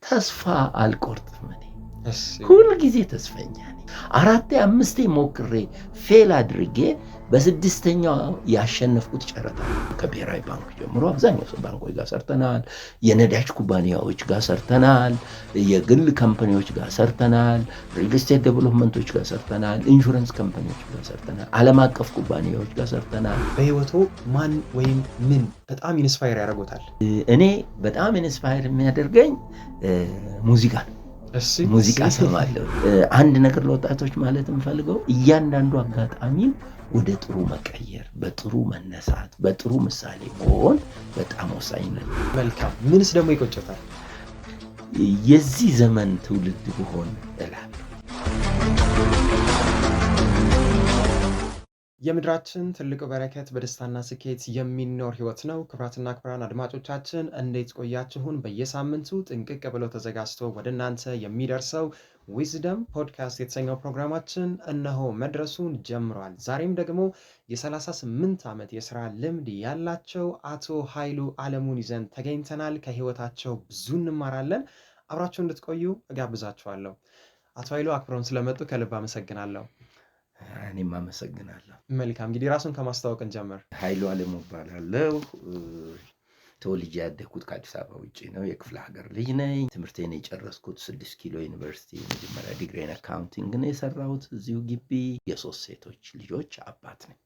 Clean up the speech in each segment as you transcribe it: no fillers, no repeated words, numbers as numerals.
ተስፋ አልቆርጥም። እኔ ሁል ጊዜ ተስፈኛ ነኝ። 4 5 ሞክሬ ፌል አድርጌ በስድስተኛው ያሸነፍኩት ጨረታ ከብሔራዊ ባንክ ጀምሮ አብዛኛው ባንኮች ጋር ሰርተናል። የነዳጅ ኩባንያዎች ጋር ሰርተናል። የግል ካምፓኒዎች ጋር ሰርተናል። ሪል ስቴት ዴቨሎፕመንቶች ጋር ሰርተናል። ኢንሹራንስ ካምፓኒዎች ጋር ሰርተናል። ዓለም አቀፍ ኩባንያዎች ጋር ሰርተናል። በህይወቱ ማን ወይም ምን በጣም ኢንስፓየር ያደርጎታል? እኔ በጣም ኢንስፓየር የሚያደርገኝ ሙዚቃ ነው። ሙዚቃ ሰማለሁ። አንድ ነገር ለወጣቶች ማለት የምፈልገው እያንዳንዱ አጋጣሚን ወደ ጥሩ መቀየር፣ በጥሩ መነሳት፣ በጥሩ ምሳሌ መሆን በጣም ወሳኝ ነው። መልካም። ምንስ ደግሞ ይቆጨታል? የዚህ ዘመን ትውልድ ብሆን እላለሁ። የምድራችን ትልቁ በረከት በደስታና ስኬት የሚኖር ህይወት ነው። ክብራትና ክብራን አድማጮቻችን እንዴት ቆያችሁን? በየሳምንቱ ጥንቅቅ ብለው ተዘጋጅቶ ወደ እናንተ የሚደርሰው ዊዝደም ፖድካስት የተሰኘው ፕሮግራማችን እነሆ መድረሱን ጀምሯል። ዛሬም ደግሞ የ38 ዓመት የስራ ልምድ ያላቸው አቶ ኃይሉ አለሙን ይዘን ተገኝተናል። ከህይወታቸው ብዙ እንማራለን። አብራችሁ እንድትቆዩ እጋብዛችኋለሁ። አቶ ኃይሉ አክብረውን ስለመጡ ከልብ አመሰግናለሁ። እኔም አመሰግናለሁ። መልካም። እንግዲህ ራሱን ከማስተዋወቅ እንጀምር። ኃይሉ አለሙ እባላለሁ። ተወልጄ ያደግኩት ከአዲስ አበባ ውጭ ነው። የክፍለ ሀገር ልጅ ነኝ። ትምህርቴን የጨረስኩት 6 ኪሎ ዩኒቨርሲቲ መጀመሪያ ዲግሪን አካውንቲንግ ነው የሰራሁት እዚሁ ግቢ። የ3 ሴቶች ልጆች አባት ነኝ።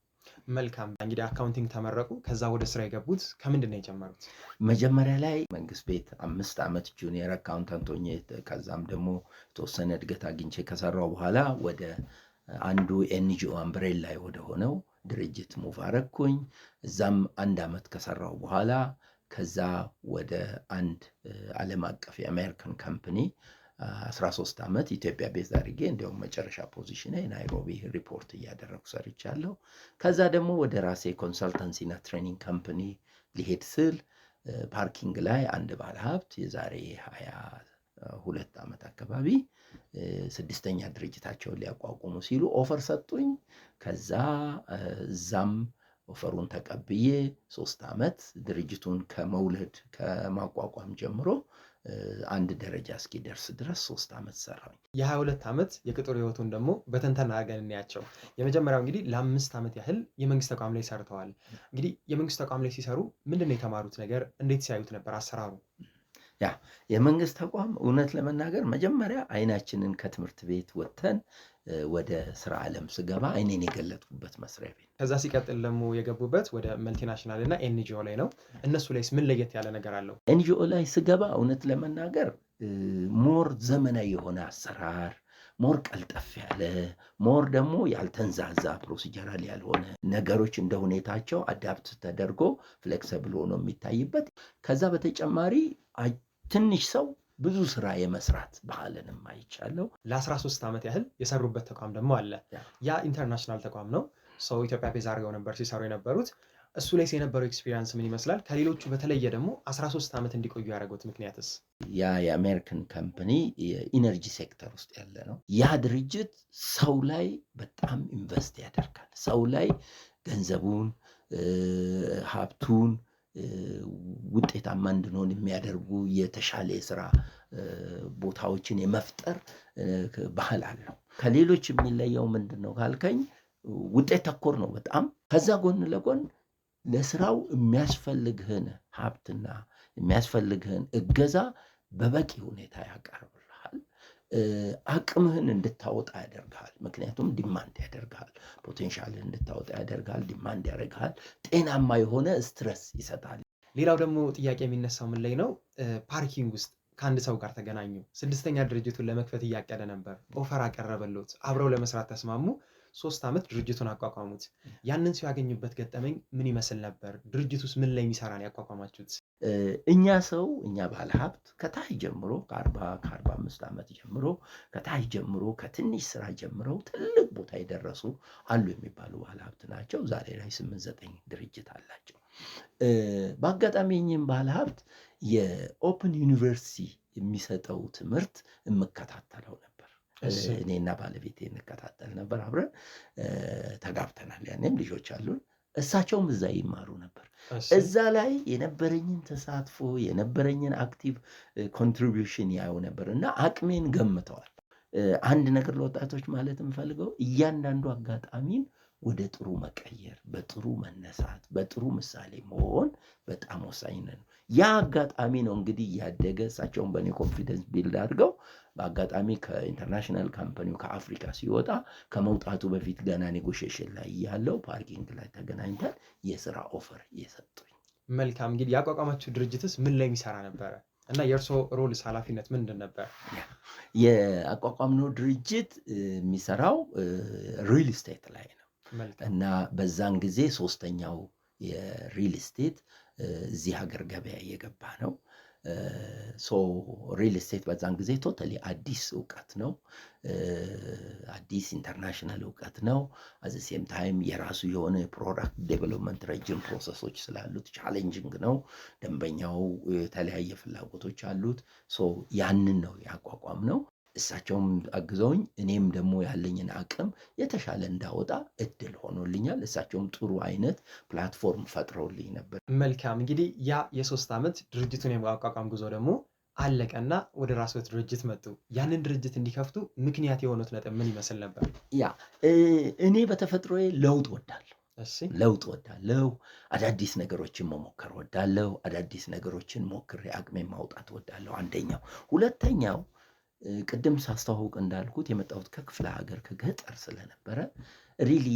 መልካም። እንግዲህ አካውንቲንግ ተመረቁ። ከዛ ወደ ስራ የገቡት ከምንድን ነው የጀመሩት? መጀመሪያ ላይ መንግስት ቤት 5 ዓመት ጁኒየር አካውንታንት ሆኜ ከዛም ደግሞ የተወሰነ እድገት አግኝቼ ከሰራው በኋላ ወደ አንዱ ኤንጂኦ አምብሬላ ወደ ሆነው ድርጅት ሙቭ አረኩኝ። እዛም 1 ዓመት ከሰራው በኋላ ከዛ ወደ አንድ ዓለም አቀፍ የአሜሪካን ካምፓኒ 13 ዓመት ኢትዮጵያ ቤዝ አድርጌ እንዲያውም መጨረሻ ፖዚሽን ናይሮቢ ሪፖርት እያደረኩ ሰርቻለሁ። ከዛ ደግሞ ወደ ራሴ ኮንሰልታንሲና ትሬኒንግ ካምፓኒ ሊሄድ ስል ፓርኪንግ ላይ አንድ ባለሀብት የዛሬ 22 ዓመት አካባቢ 6ኛ ድርጅታቸውን ሊያቋቁሙ ሲሉ ኦፈር ሰጡኝ። ከዛ እዛም ኦፈሩን ተቀብዬ 3 ዓመት ድርጅቱን ከመውለድ ከማቋቋም ጀምሮ አንድ ደረጃ እስኪደርስ ድረስ 3 ዓመት ሰራሁኝ። የ22 ዓመት የቅጥር ህይወቱን ደግሞ በተንተና አድርገን እናያቸው። የመጀመሪያው እንግዲህ ለ5 ዓመት ያህል የመንግስት ተቋም ላይ ሰርተዋል። እንግዲህ የመንግስት ተቋም ላይ ሲሰሩ ምንድነው የተማሩት ነገር? እንዴት ሲያዩት ነበር አሰራሩ? ያ የመንግስት ተቋም እውነት ለመናገር መጀመሪያ አይናችንን ከትምህርት ቤት ወጥተን ወደ ስራ ዓለም ስገባ አይኔን የገለጥኩበት መስሪያ ቤት። ከዛ ሲቀጥል ደግሞ የገቡበት ወደ መልቲናሽናል እና ኤንጂኦ ላይ ነው። እነሱ ላይስ ምን ለየት ያለ ነገር አለው? ኤንጂኦ ላይ ስገባ እውነት ለመናገር ሞር ዘመናዊ የሆነ አሰራር፣ ሞር ቀልጠፍ ያለ፣ ሞር ደግሞ ያልተንዛዛ ፕሮሲጀራል ያልሆነ ነገሮች እንደ ሁኔታቸው አዳፕት ተደርጎ ፍሌክሲብል ሆኖ የሚታይበት፣ ከዛ በተጨማሪ ትንሽ ሰው ብዙ ስራ የመስራት ባህልንም አይቻለው። ለ13 ዓመት ያህል የሰሩበት ተቋም ደግሞ አለ። ያ ኢንተርናሽናል ተቋም ነው። ሰው ኢትዮጵያ ቤዝ አድርገው ነበር ሲሰሩ የነበሩት። እሱ ላይ የነበረው ኤክስፒሪየንስ ምን ይመስላል? ከሌሎቹ በተለየ ደግሞ 13 ዓመት እንዲቆዩ ያደረጉት ምክንያትስ? ያ የአሜሪካን ካምፓኒ የኢነርጂ ሴክተር ውስጥ ያለ ነው። ያ ድርጅት ሰው ላይ በጣም ኢንቨስት ያደርጋል። ሰው ላይ ገንዘቡን፣ ሀብቱን ውጤታማ እንድንሆን የሚያደርጉ የተሻለ የስራ ቦታዎችን የመፍጠር ባህል አለው። ከሌሎች የሚለየው ምንድነው ካልከኝ ውጤት ተኮር ነው በጣም። ከዛ ጎን ለጎን ለስራው የሚያስፈልግህን ሀብትና የሚያስፈልግህን እገዛ በበቂ ሁኔታ ያቀርብልሃል። አቅምህን እንድታወጣ ያደርግሃል። ምክንያቱም ዲማንድ ያደርግሃል። ፖቴንሻልህን እንድታወጣ ያደርግሃል። ዲማንድ ያደርግሃል። ጤናማ የሆነ ስትረስ ይሰጣል። ሌላው ደግሞ ጥያቄ የሚነሳው ምን ላይ ነው? ፓርኪንግ ውስጥ ከአንድ ሰው ጋር ተገናኙ። 6ኛ ድርጅቱን ለመክፈት እያቀደ ነበር። ኦፈር አቀረበሎት። አብረው ለመስራት ተስማሙ። 3 ዓመት ድርጅቱን አቋቋሙት። ያንን ሰው ያገኙበት ገጠመኝ ምን ይመስል ነበር? ድርጅቱስ ምን ላይ የሚሰራ ነው ያቋቋማችሁት? እኛ ባለሀብት ከታች ጀምሮ ከ45 ዓመት ጀምሮ ከታች ጀምሮ ከትንሽ ስራ ጀምረው ትልቅ ቦታ የደረሱ አሉ የሚባሉ ባለሀብት ናቸው። ዛሬ ላይ 8-9 ድርጅት አላቸው። በአጋጣሚ እኚህም ባለሀብት የኦፕን ዩኒቨርሲቲ የሚሰጠው ትምህርት የምከታተለው ነበር። እኔና ባለቤቴ እንከታተል ነበር። አብረን ተጋብተናል። ያኔም ልጆች አሉን። እሳቸውም እዛ ይማሩ ነበር። እዛ ላይ የነበረኝን ተሳትፎ የነበረኝን አክቲቭ ኮንትሪቢዩሽን ያዩ ነበር እና አቅሜን ገምተዋል። አንድ ነገር ለወጣቶች ማለት የምፈልገው እያንዳንዱ አጋጣሚን ወደ ጥሩ መቀየር፣ በጥሩ መነሳት፣ በጥሩ ምሳሌ መሆን በጣም ወሳኝ ነው። ያ አጋጣሚ ነው እንግዲህ እያደገ እሳቸውን በእኔ ኮንፊደንስ ቢልድ አድርገው በአጋጣሚ ከኢንተርናሽናል ካምፓኒው ከአፍሪካ ሲወጣ ከመውጣቱ በፊት ገና ኔጎሽዬሽን ላይ ያለው ፓርኪንግ ላይ ተገናኝተን የስራ ኦፈር የሰጡኝ። መልካም። እንግዲህ ያቋቋማችሁ ድርጅትስ ምን ላይ የሚሰራ ነበረ እና የእርስዎ ሮልስ ኃላፊነት ምንድን ነበር? የአቋቋምነው ድርጅት የሚሰራው ሪል ስቴት ላይ ነው እና በዛን ጊዜ ሶስተኛው የሪል ስቴት እዚህ ሀገር ገበያ እየገባ ነው። ሪል ስቴት በዛን ጊዜ ቶታሊ አዲስ እውቀት ነው፣ አዲስ ኢንተርናሽናል እውቀት ነው። አዘ ሴም ታይም የራሱ የሆነ ፕሮዳክት ዴቨሎፕመንት ረጅም ፕሮሰሶች ስላሉት ቻሌንጂንግ ነው። ደንበኛው የተለያየ ፍላጎቶች አሉት። ያንን ነው ያቋቋም ነው። እሳቸውም አግዘውኝ እኔም ደግሞ ያለኝን አቅም የተሻለ እንዳወጣ እድል ሆኖልኛል። እሳቸውም ጥሩ አይነት ፕላትፎርም ፈጥረውልኝ ነበር። መልካም። እንግዲህ ያ የ3 ዓመት ድርጅቱን የማቋቋም ጉዞ ደግሞ አለቀና ወደ ራስዎት ድርጅት መጡ። ያንን ድርጅት እንዲከፍቱ ምክንያት የሆኑት ነጥብ ምን ይመስል ነበር? እኔ በተፈጥሮዬ ለውጥ ወዳለሁ። አዳዲስ ነገሮችን መሞከር ወዳለሁ። አዳዲስ ነገሮችን ሞክሬ አቅሜን ማውጣት ወዳለሁ። አንደኛው። ሁለተኛው ቅድም ሳስተዋውቅ እንዳልኩት የመጣሁት ከክፍለ ሀገር ከገጠር ስለነበረ ሪሊ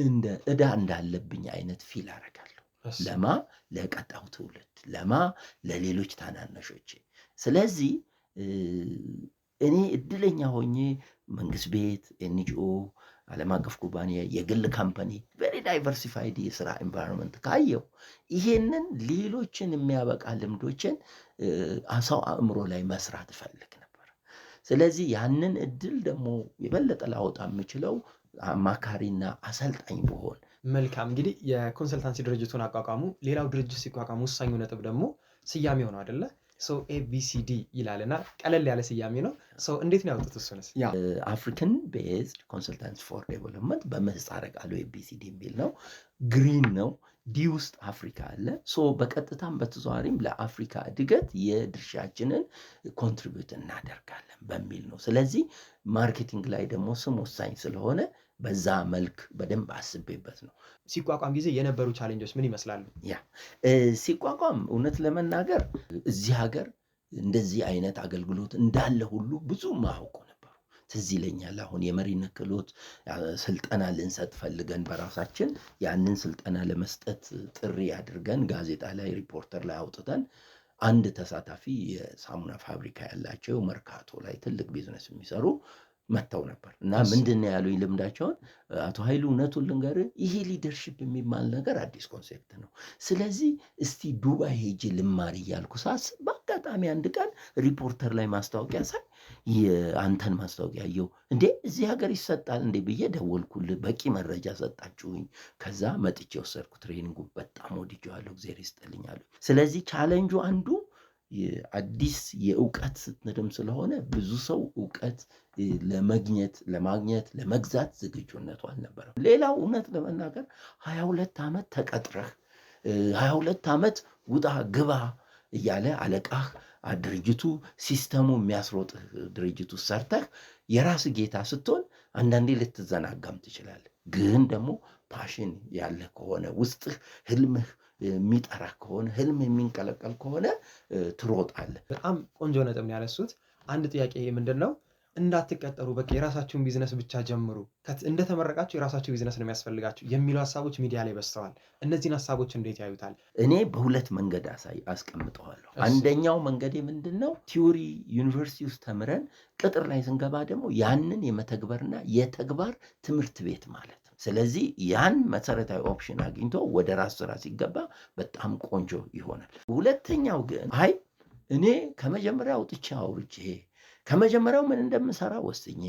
እንደ ዕዳ እንዳለብኝ አይነት ፊል አደርጋለሁ። ለቀጣው ትውልድ፣ ለሌሎች ታናናሾቼ። ስለዚህ እኔ እድለኛ ሆኜ መንግስት ቤት፣ ኤንጂኦ፣ ዓለም አቀፍ ኩባንያ፣ የግል ካምፓኒ ቬሪ ዳይቨርሲፋይድ የስራ ኤንቫይሮንመንት ካየው ይሄንን ሌሎችን የሚያበቃ ልምዶችን ሰው አእምሮ ላይ መስራት እፈልግ ነበር። ስለዚህ ያንን እድል ደግሞ የበለጠ ላወጣ የምችለው አማካሪና አሰልጣኝ ብሆን። መልካም። እንግዲህ የኮንሰልታንሲ ድርጅቱን አቋቋሙ። ሌላው ድርጅት ሲቋቋሙ ወሳኙ ነጥብ ደግሞ ስያሜው ነው አይደለ? ኤቢሲዲ ይላልና ቀለል ያለ ስያሜ ነው። እንዴት ነው ያወጡት? እሱንስ? አፍሪካን ቤዝድ ኮንሰልታንሲ ፎር ዴቨሎፕመንት በምህጻረ ቃሉ ኤቢሲዲ የሚል ነው። ግሪን ነው። ዲ ውስጥ አፍሪካ አለ። በቀጥታም በተዘዋዋሪም ለአፍሪካ እድገት የድርሻችንን ኮንትሪቢዩት እናደርጋለን በሚል ነው። ስለዚህ ማርኬቲንግ ላይ ደግሞ ስም ወሳኝ ስለሆነ በዛ መልክ በደንብ አስቤበት ነው። ሲቋቋም ጊዜ የነበሩ ቻሌንጆች ምን ይመስላሉ? ሲቋቋም እውነት ለመናገር እዚህ ሀገር እንደዚህ አይነት አገልግሎት እንዳለ ሁሉ ብዙ ማያውቁ ነበሩ። ትዝ ይለኛል አሁን የመሪነት ክህሎት ስልጠና ልንሰጥ ፈልገን በራሳችን ያንን ስልጠና ለመስጠት ጥሪ አድርገን ጋዜጣ ላይ ሪፖርተር ላይ አውጥተን አንድ ተሳታፊ የሳሙና ፋብሪካ ያላቸው መርካቶ ላይ ትልቅ ቢዝነስ የሚሰሩ መጥተው ነበር እና ምንድነው ያሉኝ ልምዳቸውን፣ አቶ ኃይሉ እውነቱን ልንገርህ ይሄ ሊደርሺፕ የሚባል ነገር አዲስ ኮንሴፕት ነው። ስለዚህ እስቲ ዱባይ ሄጄ ልማር እያልኩ ሳስብ በአጋጣሚ አንድ ቀን ሪፖርተር ላይ ማስታወቂያ ሳይ የአንተን ማስታወቂያ አየሁ። እንዴ እዚህ ሀገር ይሰጣል እንዴ ብዬ ደወልኩልህ። በቂ መረጃ ሰጣችሁኝ። ከዛ መጥቼ ወሰድኩ። ትሬኒንጉ በጣም ወድጄዋለሁ። እግዚአብሔር ይስጥልኝ አሉ። ስለዚህ ቻሌንጁ አንዱ አዲስ የእውቀት ስትንድም ስለሆነ ብዙ ሰው እውቀት ለማግኘት ለመግዛት ዝግጁነቱ አልነበረም። ሌላው እውነት ለመናገር 22 ዓመት ተቀጥረህ 22 ዓመት ውጣ ግባ እያለ አለቃህ ድርጅቱ ሲስተሙ የሚያስሮጥህ ድርጅቱ ሰርተህ የራስ ጌታ ስትሆን አንዳንዴ ልትዘናጋም ትችላለህ። ግን ደግሞ ፓሽን ያለህ ከሆነ ውስጥህ ህልምህ የሚጠራ ከሆነ ህልም የሚንቀለቀል ከሆነ ትሮጣለህ። በጣም ቆንጆ ነጥብ ነው ያነሱት። አንድ ጥያቄ ምንድን ነው፣ እንዳትቀጠሩ በቃ የራሳችሁን ቢዝነስ ብቻ ጀምሩ፣ እንደተመረቃችሁ የራሳችሁ ቢዝነስ ነው የሚያስፈልጋችሁ የሚሉ ሀሳቦች ሚዲያ ላይ በዝተዋል። እነዚህን ሀሳቦች እንዴት ያዩታል? እኔ በሁለት መንገድ አስቀምጠዋለሁ። አንደኛው መንገድ ምንድን ነው፣ ቲዮሪ ዩኒቨርሲቲ ውስጥ ተምረን ቅጥር ላይ ስንገባ ደግሞ ያንን የመተግበርና የተግባር ትምህርት ቤት ማለት ነው። ስለዚህ ያን መሰረታዊ ኦፕሽን አግኝቶ ወደ ራስ ስራ ሲገባ በጣም ቆንጆ ይሆናል። ሁለተኛው ግን እኔ ከመጀመሪያው አውጥቼ አውርቼ ከመጀመሪያው ምን እንደምሰራ ወስኜ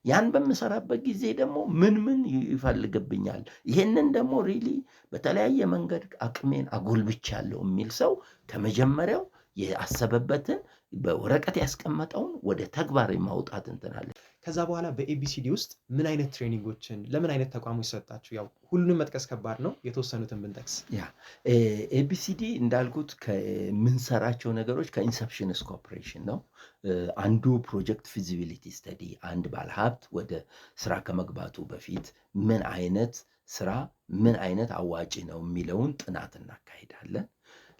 ያን በምሰራበት ጊዜ ደግሞ ምን ይፈልግብኛል፣ ይሄንን ደግሞ ሪሊ በተለያየ መንገድ አቅሜን አጎልብቻለሁ የሚል ሰው ከመጀመሪያው ያሰበበትን በወረቀት ያስቀመጠውን ወደ ተግባር ማውጣት እንትናለን። ከዛ በኋላ በኤቢሲዲ ውስጥ ምን አይነት ትሬኒንጎችን ለምን አይነት ተቋሞች ሰጣችሁ? ያው ሁሉንም መጥቀስ ከባድ ነው፣ የተወሰኑትን ብንጠቅስ። ያ ኤቢሲዲ እንዳልኩት ከምንሰራቸው ነገሮች ከኢንሰፕሽን እስከ ኦፕሬሽን ነው። አንዱ ፕሮጀክት ፊዚቢሊቲ ስተዲ፣ አንድ ባለሀብት ወደ ስራ ከመግባቱ በፊት ምን አይነት ስራ ምን አይነት አዋጭ ነው የሚለውን ጥናት እናካሂዳለን።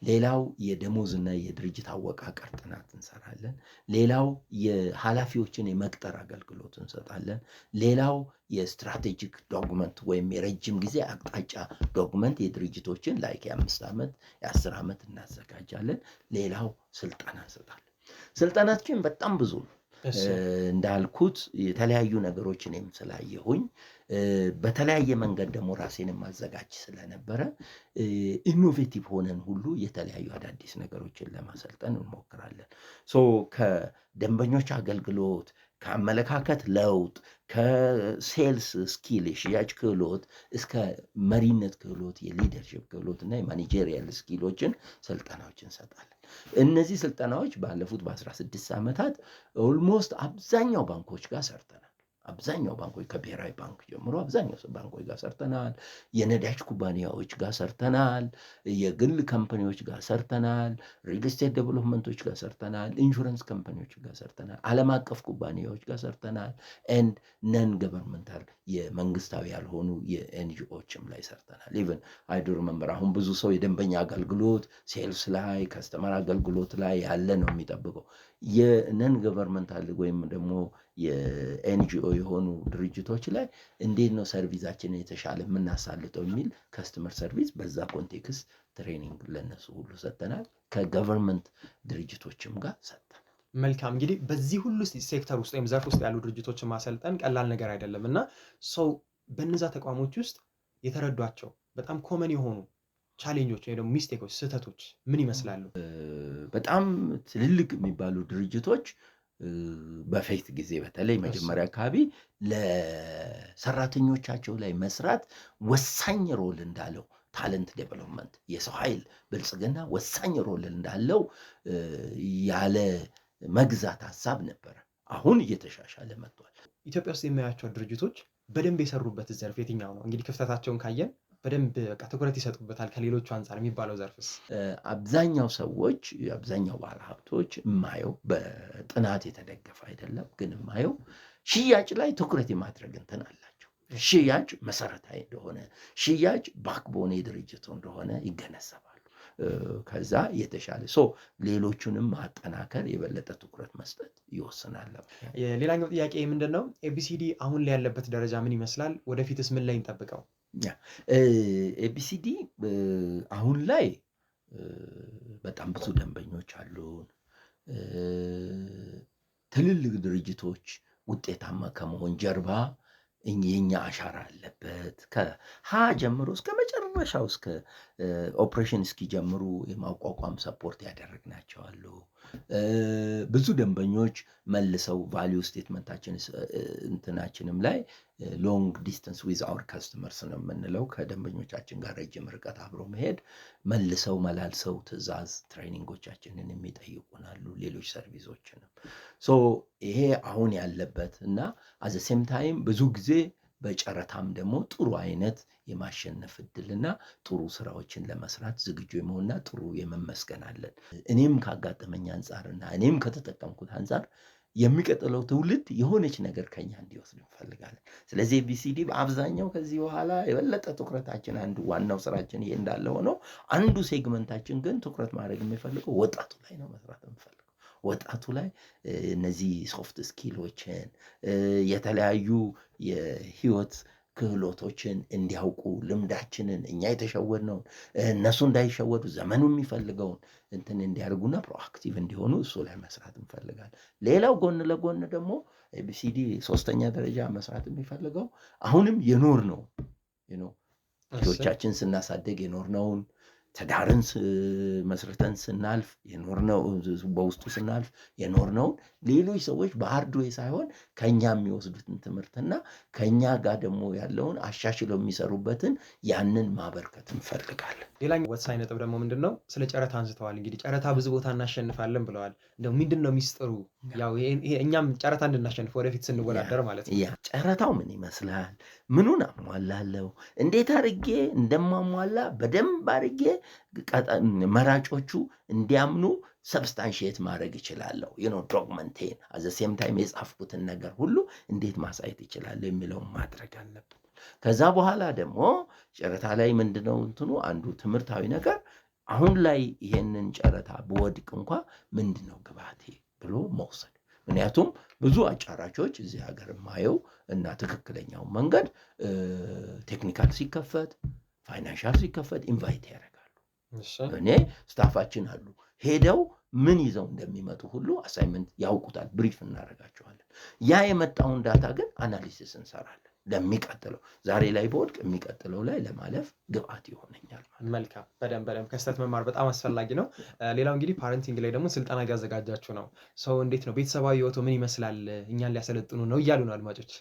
ሌላው የደሞዝና የድርጅት አወቃቀር ጥናት እንሰራለን። ሌላው የኃላፊዎችን የመቅጠር አገልግሎት እንሰጣለን። ሌላው የስትራቴጂክ ዶክመንት ወይም የረጅም ጊዜ አቅጣጫ ዶክመንት የድርጅቶችን ላይክ የ5 ዓመት የ10 ዓመት እናዘጋጃለን። ሌላው ስልጠና እንሰጣለን። ስልጠናችን በጣም ብዙ ነው። እንዳልኩት የተለያዩ ነገሮች እኔም ስላየሁኝ በተለያየ መንገድ ደግሞ ራሴንም ማዘጋጅ ስለነበረ ኢኖቬቲቭ ሆነን ሁሉ የተለያዩ አዳዲስ ነገሮችን ለማሰልጠን እንሞክራለን። ከደንበኞች አገልግሎት፣ ከአመለካከት ለውጥ፣ ከሴልስ ስኪል የሽያጭ ክህሎት እስከ መሪነት ክህሎት፣ የሊደርሽፕ ክህሎት እና የማኔጀሪያል ስኪሎችን ስልጠናዎች እንሰጣለን። እነዚህ ስልጠናዎች ባለፉት በ16 ዓመታት ኦልሞስት አብዛኛው ባንኮች ጋር ሰርተናል። አብዛኛው ባንኮች ከብሔራዊ ባንክ ጀምሮ አብዛኛው ባንኮች ጋር ሰርተናል። የነዳጅ ኩባንያዎች ጋር ሰርተናል። የግል ካምፓኒዎች ጋር ሰርተናል። ሪል ስቴት ዴቨሎፕመንቶች ጋር ሰርተናል። ኢንሹራንስ ካምፓኒዎች ጋር ሰርተናል። ዓለም አቀፍ ኩባንያዎች ጋር ሰርተናል። ኤንድ ነን ገቨርንመንታል የመንግስታዊ ያልሆኑ የኤንጂኦችም ላይ ሰርተናል። ኢቨን አይዱ ሪመምበር አሁን ብዙ ሰው የደንበኛ አገልግሎት ሴልስ ላይ ከስተመር አገልግሎት ላይ ያለ ነው የሚጠብቀው። የነን ገቨርንመንታል ወይም ደግሞ የኤንጂኦ የሆኑ ድርጅቶች ላይ እንዴት ነው ሰርቪሳችንን የተሻለ የምናሳልጠው የሚል ከስተመር ሰርቪስ በዛ ኮንቴክስት ትሬኒንግ ለነሱ ሁሉ ሰጥተናል። ከገቨርንመንት ድርጅቶችም ጋር ሰጥተናል። መልካም። እንግዲህ በዚህ ሁሉ ሴክተር ውስጥ ወይም ዘርፍ ውስጥ ያሉ ድርጅቶችን ማሰልጠን ቀላል ነገር አይደለም እና ሰው በነዛ ተቋሞች ውስጥ የተረዷቸው በጣም ኮመን የሆኑ ቻሌንጆች ወይ ደግሞ ሚስቴኮች፣ ስህተቶች ምን ይመስላሉ? በጣም ትልልቅ የሚባሉ ድርጅቶች በፊት ጊዜ በተለይ መጀመሪያ አካባቢ ለሰራተኞቻቸው ላይ መስራት ወሳኝ ሮል እንዳለው ታለንት ዴቨሎፕመንት የሰው ኃይል ብልጽግና ወሳኝ ሮል እንዳለው ያለ መግዛት ሀሳብ ነበረ። አሁን እየተሻሻለ መጥቷል። ኢትዮጵያ ውስጥ የሚያያቸው ድርጅቶች በደንብ የሰሩበት ዘርፍ የትኛው ነው? እንግዲህ ክፍተታቸውን ካየን በደንብ ትኩረት ይሰጡበታል ከሌሎቹ አንጻር የሚባለው ዘርፍስ? አብዛኛው ሰዎች አብዛኛው ባለሀብቶች የማየው በጥናት የተደገፈ አይደለም፣ ግን የማየው ሽያጭ ላይ ትኩረት የማድረግ እንትን አላቸው። ሽያጭ መሰረታዊ እንደሆነ፣ ሽያጭ ባክቦን የድርጅቱ እንደሆነ ይገነዘባሉ። ከዛ የተሻለ ሌሎቹንም ማጠናከር የበለጠ ትኩረት መስጠት ይወስናል። ሌላኛው ጥያቄ ምንድን ነው? ኤቢሲዲ አሁን ላይ ያለበት ደረጃ ምን ይመስላል? ወደፊትስ ምን ላይ እንጠብቀው? ኤቢሲዲ አሁን ላይ በጣም ብዙ ደንበኞች አሉን። ትልልቅ ድርጅቶች ውጤታማ ከመሆን ጀርባ የኛ አሻራ አለበት። ከሀ ጀምሮ እስከ መጨረሻው እስከ ኦፕሬሽን እስኪጀምሩ የማቋቋም ሰፖርት ያደረግናቸው አሉ። ብዙ ደንበኞች መልሰው ቫሊዩ ስቴትመንታችን እንትናችንም ላይ ሎንግ ዲስተንስ ዊዝ አወር ከስተመርስ ነው የምንለው። ከደንበኞቻችን ጋር ረጅም ርቀት አብሮ መሄድ መልሰው መላልሰው ትዕዛዝ ትሬኒንጎቻችንን የሚጠይቁናሉ፣ ሌሎች ሰርቪሶችንም። ይሄ አሁን ያለበት እና አዘ ሴም ታይም ብዙ ጊዜ በጨረታም ደግሞ ጥሩ አይነት የማሸነፍ እድልና ጥሩ ስራዎችን ለመስራት ዝግጁ የመሆንና ጥሩ የመመስገን አለን። እኔም ካጋጠመኝ አንጻርና እኔም ከተጠቀምኩት አንጻር የሚቀጥለው ትውልድ የሆነች ነገር ከኛ እንዲወስድ እንፈልጋለን። ስለዚህ ኤቢሲዲ በአብዛኛው ከዚህ በኋላ የበለጠ ትኩረታችን አንዱ ዋናው ስራችን ይሄ እንዳለ ሆኖ አንዱ ሴግመንታችን ግን ትኩረት ማድረግ የሚፈልገው ወጣቱ ላይ ነው መስራት የምፈልገው። ወጣቱ ላይ እነዚህ ሶፍት ስኪሎችን የተለያዩ የህይወት ክህሎቶችን እንዲያውቁ ልምዳችንን እኛ የተሸወድነውን እነሱ እንዳይሸወዱ ዘመኑ የሚፈልገውን እንትን እንዲያደርጉና ፕሮአክቲቭ እንዲሆኑ እሱ ላይ መስራት እንፈልጋለን። ሌላው ጎን ለጎን ደግሞ ኤቢሲዲ 3ኛ ደረጃ መስራት የሚፈልገው አሁንም የኖር ነው ልጆቻችን ስናሳደግ የኖር ነውን ትዳርን መስርተን ስናልፍ የኖርነው በውስጡ ስናልፍ የኖርነውን ሌሎች ሰዎች በሃርድዌይ ሳይሆን ከኛ የሚወስዱትን ትምህርትና ከኛ ጋር ደግሞ ያለውን አሻሽለው የሚሰሩበትን ያንን ማበርከት እንፈልጋለን። ሌላኛው ወሳኝ ነጥብ ደግሞ ምንድን ነው? ስለ ጨረታ አንስተዋል። እንግዲህ ጨረታ ብዙ ቦታ እናሸንፋለን ብለዋል። እንደው ምንድን ነው ሚስጥሩ? ያው እኛም ጨረታ እንድናሸንፍ ወደፊት ስንወዳደር ማለት ነው። ያ ጨረታው ምን ይመስላል? ምኑን አሟላለሁ? እንዴት አድርጌ እንደማሟላ በደንብ አድርጌ መራጮቹ እንዲያምኑ ሰብስታንሺየት ማድረግ ይችላለሁ። ዶክመንቴን አዘ ሴም ታይም የጻፍኩትን ነገር ሁሉ እንዴት ማሳየት ይችላለሁ የሚለውን ማድረግ አለብን። ከዛ በኋላ ደግሞ ጨረታ ላይ ምንድነው እንትኑ አንዱ ትምህርታዊ ነገር አሁን ላይ ይሄንን ጨረታ በወድቅ እንኳ ምንድነው ግባቴ ብሎ መውሰድ። ምክንያቱም ብዙ አጫራቾች እዚህ ሀገር የማየው እና ትክክለኛው መንገድ ቴክኒካል ሲከፈት ፋይናንሻል ሲከፈት ኢንቫይት ያደርጋሉ። እኔ ስታፋችን አሉ ሄደው ምን ይዘው እንደሚመጡ ሁሉ አሳይመንት ያውቁታል፣ ብሪፍ እናደርጋቸዋለን። ያ የመጣውን ዳታ ግን አናሊሲስ እንሰራለን ለሚቀጥለው ዛሬ ላይ በወድቅ የሚቀጥለው ላይ ለማለፍ ግብአት ይሆነኛል። መልካም። በደንብ ከስተት መማር በጣም አስፈላጊ ነው። ሌላው እንግዲህ ፓረንቲንግ ላይ ደግሞ ስልጠና እያዘጋጃችሁ ነው። ሰው እንዴት ነው ቤተሰባዊ ህይወቱ ምን ይመስላል? እኛን ሊያሰለጥኑ ነው እያሉ ነው አድማጮች።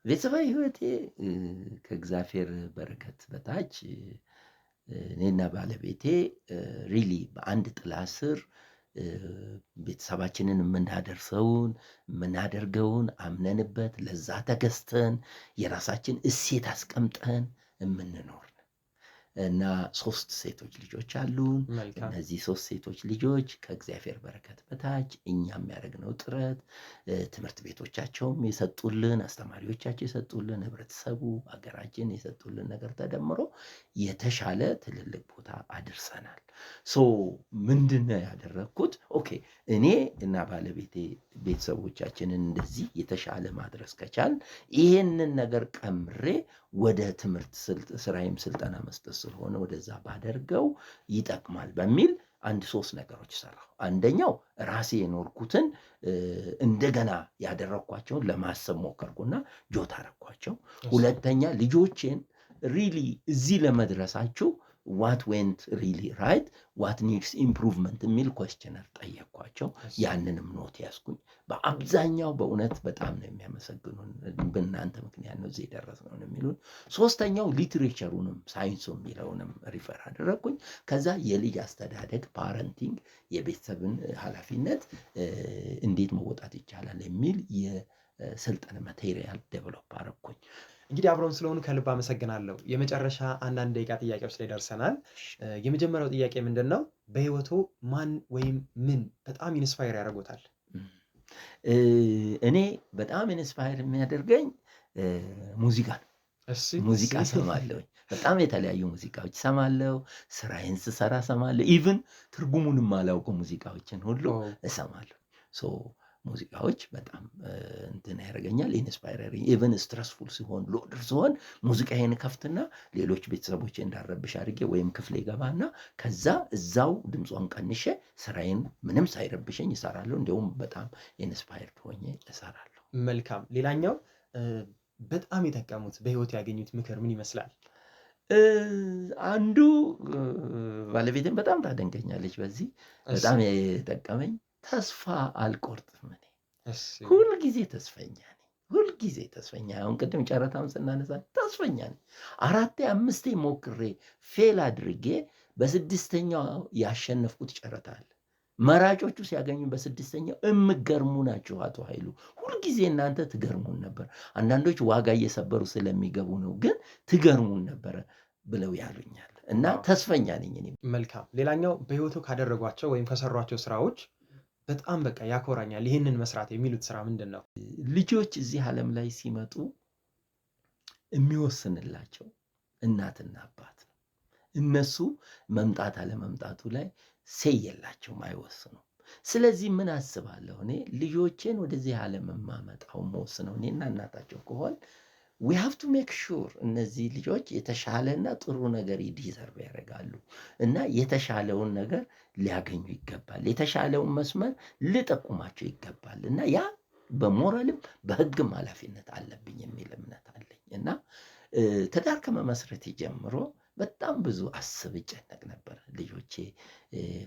ቤተሰባዊ ህይወቴ ከእግዚአብሔር በረከት በታች እኔና ባለቤቴ ሪሊ በአንድ ጥላ ስር ቤተሰባችንን የምናደርገውን አምነንበት ለዛ ተገዝተን የራሳችን እሴት አስቀምጠን የምንኖር እና 3 ሴቶች ልጆች አሉን። እነዚህ 3 ሴቶች ልጆች ከእግዚአብሔር በረከት በታች እኛም ያደረግነው ጥረት ትምህርት ቤቶቻቸውም የሰጡልን አስተማሪዎቻቸው የሰጡልን ህብረተሰቡ ሀገራችን የሰጡልን ነገር ተደምሮ የተሻለ ትልልቅ ቦታ አድርሰናል። ምንድነው ያደረግኩት? ኦኬ እኔ እና ባለቤቴ ቤተሰቦቻችንን እንደዚህ የተሻለ ማድረስ ከቻል ይሄንን ነገር ቀምሬ ወደ ትምህርት ስራይም ስልጠና መስጠት ስለሆነ ወደዛ ባደርገው ይጠቅማል በሚል 3 ነገሮች ሰራሁ። አንደኛው ራሴ የኖርኩትን እንደገና ያደረኳቸውን ለማሰብ ሞከርኩና ጆት አረኳቸው። ሁለተኛ ልጆቼን ሪሊ እዚህ ለመድረሳችሁ what went really right, what needs improvement የሚል questionnaire ጠየኳቸው። ያንንም ኖት ያስኩኝ። በአብዛኛው በእውነት በጣም ነው የሚያመሰግኑን፣ በእናንተ ምክንያት ነው እዚህ የደረስነው የሚሉን። ሶስተኛው ሊትሬቸሩንም ሳይንሱ የሚለውንም ሪፈር አደረግኩኝ። ከዛ የልጅ አስተዳደግ ፓረንቲንግ የቤተሰብን ኃላፊነት እንዴት መወጣት ይቻላል የሚል የስልጠና ማቴሪያል ዴቨሎፕ አረግኩኝ። እንግዲህ አብረውን ስለሆኑ ከልብ አመሰግናለሁ። የመጨረሻ አንዳንድ ደቂቃ ጥያቄዎች ላይ ደርሰናል። የመጀመሪያው ጥያቄ ምንድን ነው? በህይወቱ ማን ወይም ምን በጣም ኢንስፓየር ያደርጎታል? እኔ በጣም ኢንስፓየር የሚያደርገኝ ሙዚቃ ነው። ሙዚቃ ሰማለሁ። በጣም የተለያዩ ሙዚቃዎች ሰማለሁ። ስራዬን ስሰራ ሰማለሁ። ኢቭን ትርጉሙንም አላውቀው ሙዚቃዎችን ሁሉ እሰማለሁ። ሙዚቃዎች በጣም እንትን ያደርገኛል፣ ኢንስፓይሪንግ። ኢቨን ስትረስፉል ሲሆን ሎድር ሲሆን ሙዚቃዬን ከፍትና ሌሎች ቤተሰቦቼ እንዳረብሽ አድርጌ ወይም ክፍሌ ገባና ከዛ እዛው ድምጿን ቀንሼ ስራዬን ምንም ሳይረብሸኝ እሰራለሁ። እንዲሁም በጣም ኢንስፓየርድ ሆኜ እሰራለሁ። መልካም። ሌላኛው በጣም የጠቀሙት በህይወት ያገኙት ምክር ምን ይመስላል? አንዱ ባለቤቴን በጣም ታደንቀኛለች። በዚህ በጣም የጠቀመኝ ተስፋ አልቆርጥም። እኔ ሁልጊዜ ተስፈኛ ነኝ። ሁልጊዜ ተስፈኛ። አሁን ቅድም ጨረታውን ስናነሳ ተስፈኛ ነኝ። 4 5 ሞክሬ ፌል አድርጌ በ6ኛው ያሸነፍኩት ጨረታ አለ። መራጮቹ ሲያገኙ በ6ኛው እምገርሙ ናቸው አቶ ኃይሉ። ሁልጊዜ እናንተ ትገርሙን ነበር። አንዳንዶች ዋጋ እየሰበሩ ስለሚገቡ ነው፣ ግን ትገርሙን ነበረ ብለው ያሉኛል እና ተስፈኛ ነኝ እኔ። መልካም። ሌላኛው በህይወቱ ካደረጓቸው ወይም ከሰሯቸው ስራዎች በጣም በቃ ያኮራኛል ይህንን መስራት የሚሉት ስራ ምንድን ነው? ልጆች እዚህ ዓለም ላይ ሲመጡ የሚወስንላቸው እናትና አባት ነው። እነሱ መምጣት አለመምጣቱ ላይ ሴይ የላቸውም፣ አይወስኑም። ስለዚህ ምን አስባለሁ እኔ ልጆቼን ወደዚህ ዓለም የማመጣው መወስነው እኔና እናታቸው ከሆን we have to make sure እነዚህ ልጆች የተሻለና ጥሩ ነገር ዲዘርቭ ያደርጋሉ እና የተሻለውን ነገር ሊያገኙ ይገባል። የተሻለውን መስመር ልጠቁማቸው ይገባል እና ያ በሞራልም በህግም ኃላፊነት አለብኝ የሚል እምነት አለኝ እና ትዳር ከመመስረት ጀምሮ በጣም ብዙ አስብ እጨነቅ ነበር። ልጆቼ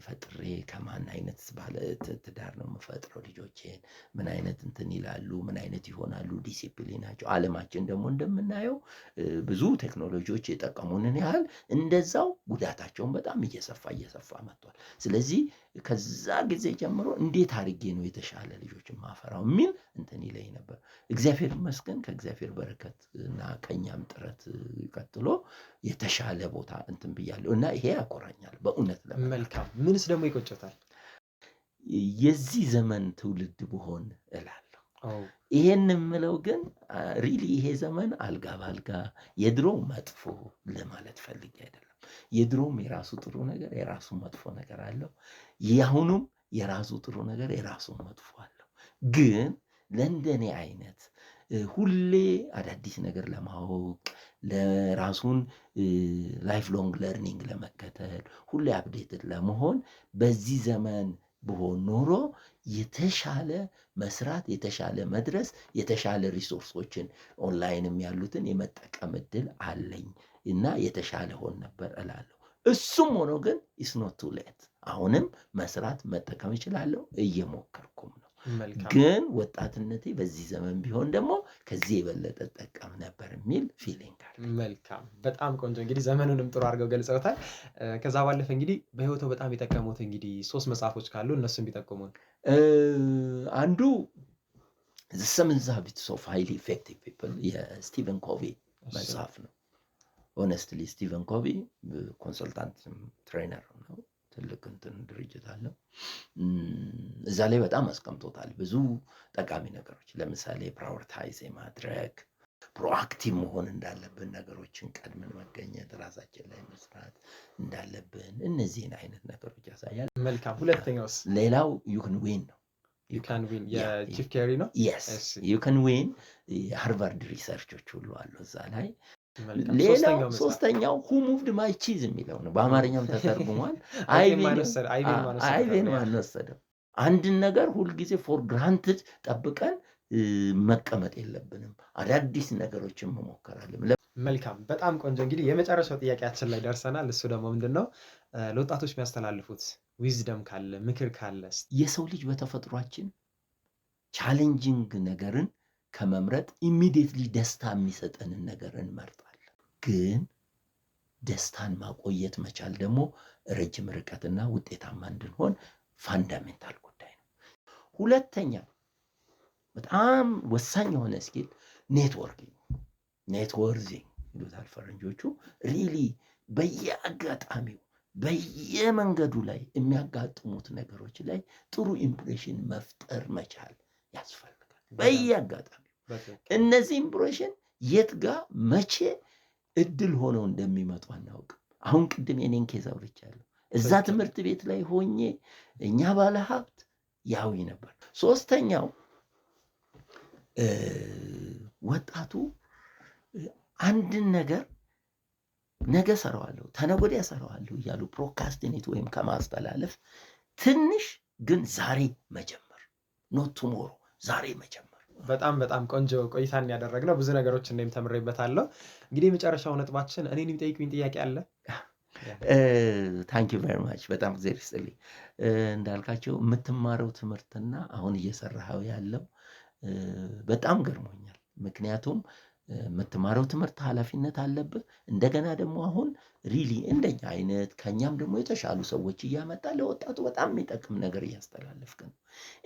ፈጥሬ ከማን አይነት ባለ ትዳር ነው የምፈጥረው? ልጆቼን ምን አይነት እንትን ይላሉ? ምን አይነት ይሆናሉ? ዲሲፕሊናቸው። ዓለማችን ደግሞ እንደምናየው ብዙ ቴክኖሎጂዎች የጠቀሙንን ያህል እንደዛው ጉዳታቸውን በጣም እየሰፋ መጥቷል። ስለዚህ ከዛ ጊዜ ጀምሮ እንዴት አድርጌ ነው የተሻለ ልጆችን ማፈራው የሚል እንትን ይለኝ ነበር። እግዚአብሔር ይመስገን ከእግዚአብሔር በረከት እና ከኛም ጥረት ቀጥሎ የተሻለ ቦታ እንትን ብያለሁ እና ይሄ ያኮራኛል በእውነት መልካም። ምንስ ደግሞ ይቆጨታል? የዚህ ዘመን ትውልድ ብሆን እላለሁ። ይሄን የምለው ግን ሪሊ ይሄ ዘመን አልጋ ባልጋ የድሮ መጥፎ ለማለት ፈልጌ አይደለም። የድሮም የራሱ ጥሩ ነገር የራሱ መጥፎ ነገር አለው። የአሁኑም የራሱ ጥሩ ነገር የራሱ መጥፎ አለው። ግን ለእንደኔ አይነት ሁሌ አዳዲስ ነገር ለማወቅ ለራሱን ላይፍ ሎንግ ለርኒንግ ለመከተል ሁሌ አፕዴትድ ለመሆን በዚህ ዘመን ብሆን ኖሮ የተሻለ መስራት የተሻለ መድረስ የተሻለ ሪሶርሶችን ኦንላይንም ያሉትን የመጠቀም እድል አለኝ እና የተሻለ ሆን ነበር እላለሁ። እሱም ሆኖ ግን ኢትስ ኖት ቱ ሌት። አሁንም መስራት መጠቀም እችላለሁ፣ እየሞከርኩም ነው። ግን ወጣትነቴ በዚህ ዘመን ቢሆን ደግሞ ከዚህ የበለጠ ጠቀም ነበር የሚል ፊሊንግ አለ። መልካም፣ በጣም ቆንጆ። እንግዲህ ዘመኑንም ጥሩ አድርገው ገልጸውታል። ከዛ ባለፈ እንግዲህ በህይወቱ በጣም የጠቀሙት እንግዲህ 3 መጽሐፎች ካሉ እነሱም ቢጠቁሙን። አንዱ ዘ 7 ሃቢትስ ኦፍ ሃይሊ ኢፌክቲቭ ፒፕል የስቲቨን ኮቪ መጽሐፍ ነው። ሆነስትሊ ስቲቨን ኮቪ ኮንሰልታንት ትሬነር ነው። ትልቅ እንትን ድርጅት አለው። እዛ ላይ በጣም አስቀምጦታል ብዙ ጠቃሚ ነገሮች። ለምሳሌ ፕራዮሪታይዝ የማድረግ ፕሮአክቲቭ መሆን እንዳለብን፣ ነገሮችን ቀድመን መገኘት፣ ራሳችን ላይ መስራት እንዳለብን እነዚህን አይነት ነገሮች ያሳያል። መልካም። ሁለተኛውስ? ሌላው ዩ ካን ዊን ነው። ዩ ካን ዊን የቺፍ ኬሪ ነው። የስ ዩ ካን ዊን የሃርቫርድ ሪሰርቾች ሁሉ አሉ እዛ ላይ። ሌላው ሶስተኛው ሁ ሙቭድ ማይ ቺዝ የሚለው ነው። በአማርኛም ተተርጉሟል። አይቬን ማን ወሰደው? አንድን ነገር ሁልጊዜ ፎር ግራንትድ ጠብቀን መቀመጥ የለብንም። አዳዲስ ነገሮችን መሞከራለን። መልካም፣ በጣም ቆንጆ። እንግዲህ የመጨረሻው ጥያቄያችን ላይ ደርሰናል። እሱ ደግሞ ምንድነው ለወጣቶች የሚያስተላልፉት ዊዝደም ካለ ምክር ካለ? የሰው ልጅ በተፈጥሯችን ቻሌንጂንግ ነገርን ከመምረጥ ኢሚዲየትሊ ደስታ የሚሰጠንን ነገር እንመርጣለን። ግን ደስታን ማቆየት መቻል ደግሞ ረጅም ርቀትና ውጤታማ እንድንሆን ፋንዳሜንታል ጉዳይ ነው። ሁለተኛ በጣም ወሳኝ የሆነ ስኪል ኔትወርኪንግ ይሉታል ፈረንጆቹ። ሪሊ በየአጋጣሚው በየመንገዱ ላይ የሚያጋጥሙት ነገሮች ላይ ጥሩ ኢምፕሬሽን መፍጠር መቻል ያስፈልጋል። በየአጋጣሚው እነዚህ ኢምፕሬሽን የት ጋር መቼ እድል ሆነው እንደሚመጡ አናውቅም። አሁን ቅድም የኔን ኬዝ አውርቻለሁ። እዛ ትምህርት ቤት ላይ ሆኜ እኛ ባለ ሀብት ያዊ ነበር። ሶስተኛው ወጣቱ አንድን ነገር ነገ ሰራዋለሁ ተነገ ወዲያ ሰራዋለሁ እያሉ ፕሮካስቲኔት ወይም ከማስተላለፍ ትንሽ ግን ዛሬ መጀመር፣ ኖት ቱሞሮ፣ ዛሬ መጀመር። በጣም ቆንጆ ቆይታን ያደረግነው ብዙ ነገሮች እንደም ተምሬበታለሁ። እንግዲህ የመጨረሻው ነጥባችን እኔን የሚጠይቁኝ ጥያቄ አለ። ታንክ ዩ ቬሪ ማች። በጣም ጊዜ ይስጥልኝ። እንዳልካቸው የምትማረው ትምህርትና አሁን እየሰራኸው ያለው በጣም ገርሞኛል። ምክንያቱም የምትማረው ትምህርት ኃላፊነት አለብህ። እንደገና ደግሞ አሁን ሪሊ እንደኛ አይነት ከኛም ደግሞ የተሻሉ ሰዎች እያመጣ ለወጣቱ በጣም የሚጠቅም ነገር እያስተላለፍክ ነው።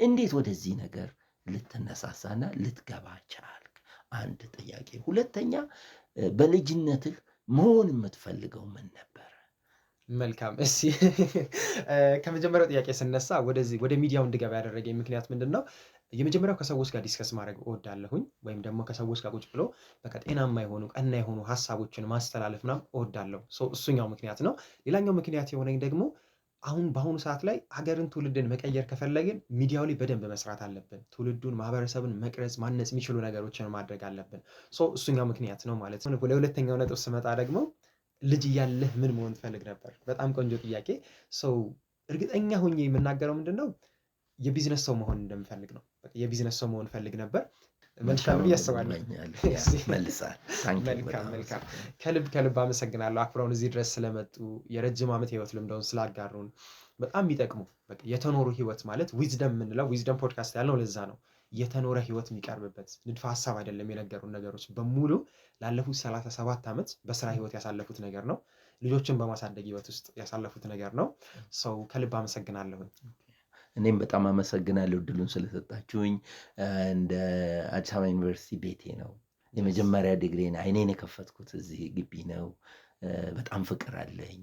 እንዴት ወደዚህ ነገር ልትነሳሳና ልትገባ ቻልክ? አንድ ጥያቄ። ሁለተኛ በልጅነትህ መሆን የምትፈልገው ምን ነበረ? መልካም። እሺ ከመጀመሪያው ጥያቄ ስነሳ ወደ ሚዲያው እንድገባ ያደረገኝ ምክንያት ምንድነው? የመጀመሪያው ከሰዎች ጋር ዲስከስ ማድረግ እወዳለሁኝ፣ ወይም ደግሞ ከሰዎች ጋር ቁጭ ብሎ በቃ ጤናማ የሆኑ ቀና የሆኑ ሀሳቦችን ማስተላለፍ ምናምን እወዳለሁ። እሱኛው ምክንያት ነው። ሌላኛው ምክንያት የሆነኝ ደግሞ አሁን በአሁኑ ሰዓት ላይ ሀገርን ትውልድን መቀየር ከፈለግን ሚዲያው ላይ በደንብ መስራት አለብን። ትውልዱን ማህበረሰብን መቅረጽ ማነጽ የሚችሉ ነገሮችን ማድረግ አለብን። እሱኛው ምክንያት ነው ማለት ነው። ለሁለተኛው ነጥብ ስመጣ ደግሞ ልጅ እያለህ ምን መሆን ትፈልግ ነበር? በጣም ቆንጆ ጥያቄ። እርግጠኛ ሆኜ የምናገረው ምንድነው የቢዝነስ ሰው መሆን እንደምፈልግ ነው። የቢዝነስ ሰው መሆን ፈልግ ነበር። መልካም መልካም ብዬ አስባለሁ። እመኛለሁ። እሺ፣ መልሳል። ታንኪ መልካም በጣም መልካም። አመሰግናለሁ። ከልብ አመሰግናለሁ አክብረውን እዚህ ድረስ ስለመጡ የረጅም ዓመት የህይወት ልምደውን ስላጋሩን በጣም የሚጠቅሙ በቃ የተኖሩ ህይወት ማለት ዊዝደም የምንለው ዊዝደም ፖድካስት ያልነው ለዛ ነው። የተኖረ ህይወት የሚቀርብበት ንድፈ ሀሳብ አይደለም። የነገሩን ነገሮች በሙሉ ላለፉት 37 ዓመት በስራ ህይወት ያሳለፉት ነገር ነው። ልጆችን በማሳደግ ህይወት ውስጥ ያሳለፉት ነገር ነው። ሰው ከልብ አመሰግናለሁኝ። እኔም በጣም አመሰግናለሁ እድሉን ስለሰጣችሁኝ። እንደ አዲስ አበባ ዩኒቨርሲቲ ቤቴ ነው። የመጀመሪያ ዲግሪን አይኔን የከፈትኩት እዚህ ግቢ ነው። በጣም ፍቅር አለኝ።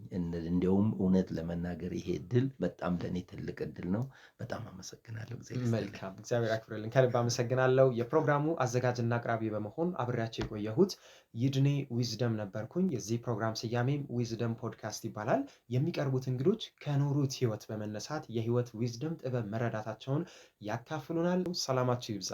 እንዲያውም እውነት ለመናገር ይሄ እድል በጣም ለእኔ ትልቅ እድል ነው። በጣም አመሰግናለሁ። መልካም፣ እግዚአብሔር ያክብርልን። ከልብ አመሰግናለሁ። የፕሮግራሙ አዘጋጅና አቅራቢ በመሆን አብሬያቸው የቆየሁት ይድኔ ዊዝደም ነበርኩኝ። የዚህ ፕሮግራም ስያሜም ዊዝደም ፖድካስት ይባላል። የሚቀርቡት እንግዶች ከኖሩት ህይወት በመነሳት የህይወት ዊዝደም ጥበብ መረዳታቸውን ያካፍሉናል። ሰላማችሁ ይብዛ።